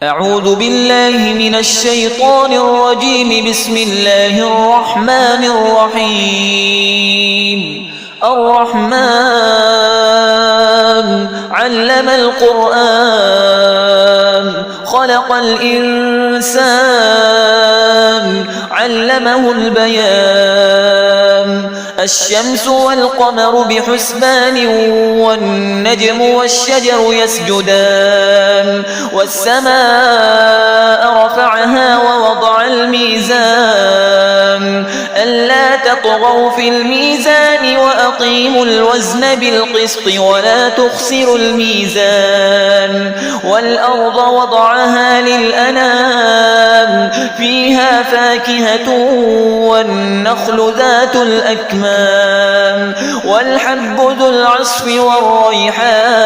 أعوذ بالله من الشيطان الرجيم. بسم الله الرحمن الرحيم. الرحمن علم القرآن خلق الإنسان علمه البيان. الشمس والقمر بحسبان والنجم والشجر يسجدان. والسماء رفعها ووضع الميزان ألا تطغوا في الميزان وأقيموا الوزن بالقسط ولا تخسروا الميزان. والأرض وضعها للأنام فيها فاكهة والنخل ذات الأكمام والحب ذو العصف والريحان.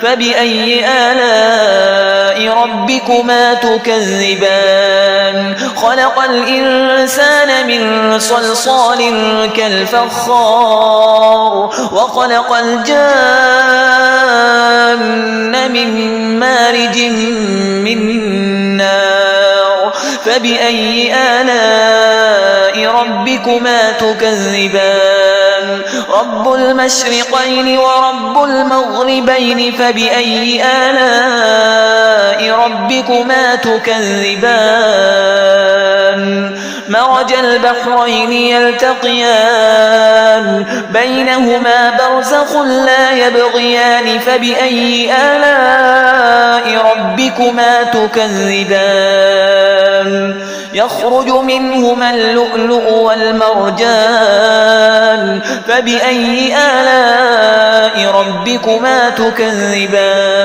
فبأي آلاء ربكما تكذبان؟ خلق الإنسان من صلصال كالفخار وخلق الجان من مارج من نار. فبأي آلاء ربكما تكذبان؟ رب المشرقين ورب المغربين. فبأي آلاء ربكما تكذبان؟ مرج البحرين يلتقيان بينهما برزخ لا يبغيان. فبأي آلاء ربكما تكذبان؟ يخرج منهما اللؤلؤ والمرجان. فبأي آلاء ربكما تكذبان؟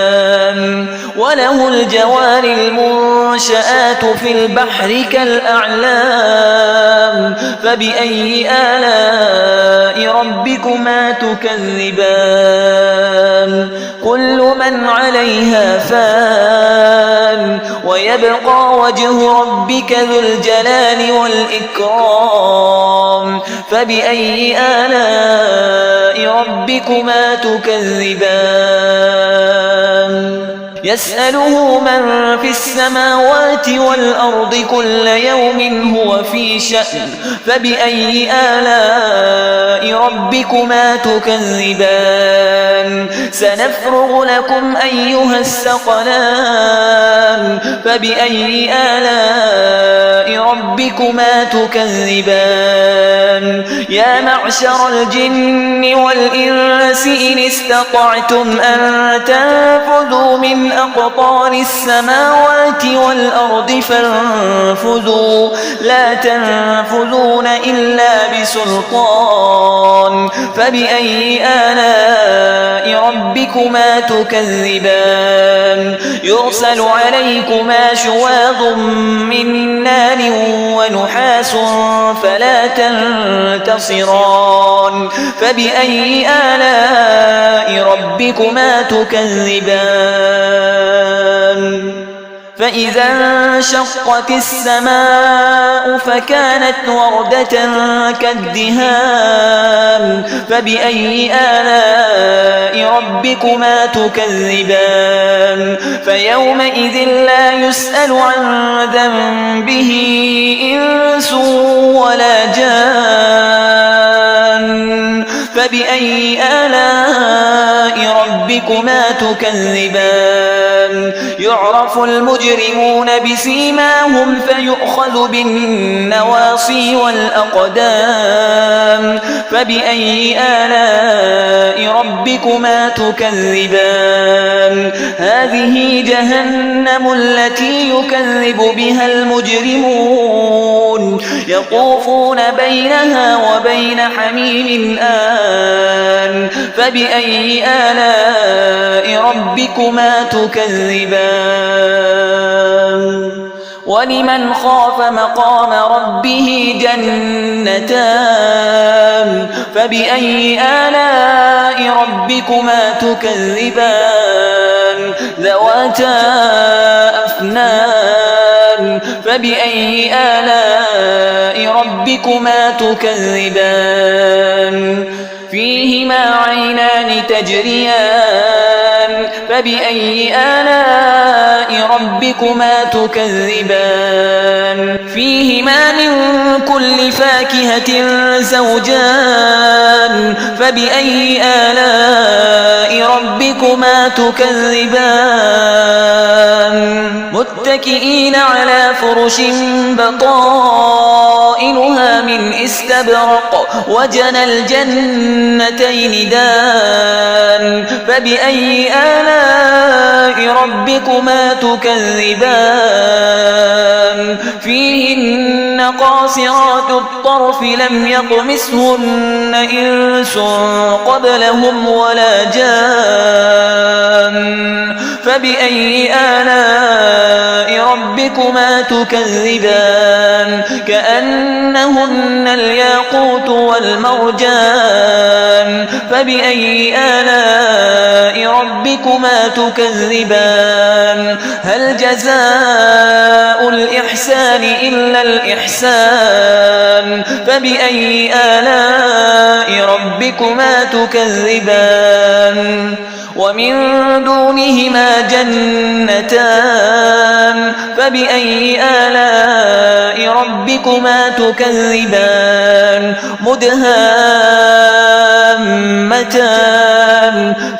وله الجوار المنشآت في البحر كالأعلام. فبأي آلاء ربكما تكذبان؟ كل من عليها فان ويبقى وجه ربك ذو الجلال والإكرام. فبأي آلاء ربكما تكذبان؟ يسأله من في السماوات والأرض كل يوم هو في شأن. فبأي آلاء ربكما تكذبان؟ سنفرغ لكم أيها الثقلان. فبأي آلاء ربكما تكذبان؟ يا معشر الجن والإنس إن استطعتم أن تنفذوا من أقطار السماوات والأرض فانفذوا لا تنفذون إلا بسلطان. فبأي آلاء ربكما تكذبان؟ يرسل عليكما شواظ من نار ونحاس فلا تنتصران. فبأي آلاء ربكما تكذبان؟ فإذا انشقت السماء فكانت وردة كالدهان. فبأي آلاء ربكما تكذبان؟ فيومئذ لا يسأل عن ذنبه إنس ولا جان. فبأي آلاء ربكما تكذبان؟ يعرف المجرمون بسيماهم فيؤخذ بالنواصي والأقدام. فبأي آلاء ربكما تكذبان؟ هذه جهنم التي يكذب بها المجرمون يطوفون بينها وبين حميم آن. فبأي آلاء ربكما تكذبان؟ ولمن خاف مقام ربه جنتان. فبأي آلاء ربكما تكذبان؟ ذواتا أفنان. فبأي آلاء ربكما تكذبان؟ فيهما عينان تجريان فبأي آلاء ربكما تكذبان فيهما من كل فاكهة زوجان فبأي آلاء ربكما تكذبان متكئين على فرش بطائنها من استبرق وجنى الجنتين دان فبأي آلاء ربكما تكذبان فيهن قاصرات الطرف لم يطمثهن إنس قبلهم ولا جان فبأي آلاء ربكما تكذبان كأنهن الياقوت والمرجان فبأي آلاء ربكما تكذبان هل جزاء الإحسان إلا الإحسان فبأي آلاء ربكما تكذبان ومن دونهما جنتان فبأي آلاء ربكما تكذبان مدهامتان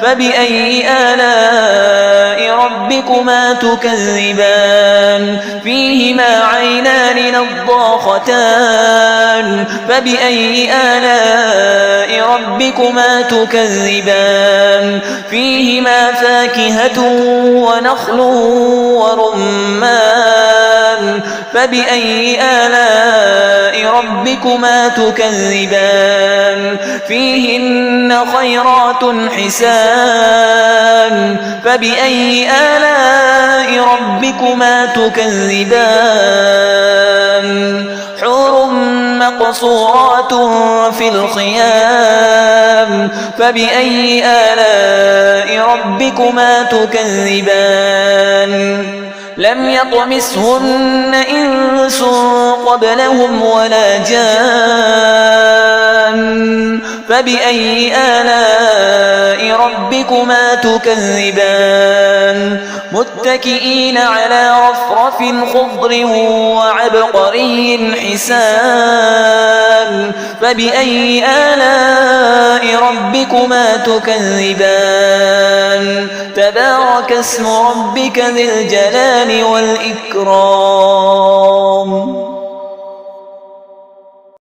فبأي آلاء ربكما تكذبان فيهما عينان نضاختان فبأي آلاء ربكما تكذبان فيهما فاكهة ونخل ورمان فبأي آلاء ربكما تكذبان فيهن خيرات حسان فبأي آلاء ربكما تكذبان حور مقصورات في الخيام فبأي آلاء ربكما تكذبان لم يطمثهن إنس قبلهم ولا جان فبأي آلاء ربكما تكذبان متكئين على رفرف خضر وعبقري حسان فبأي آلاء ربكما تكذبان تبارك اسم ربك ذي الجلال والإكرام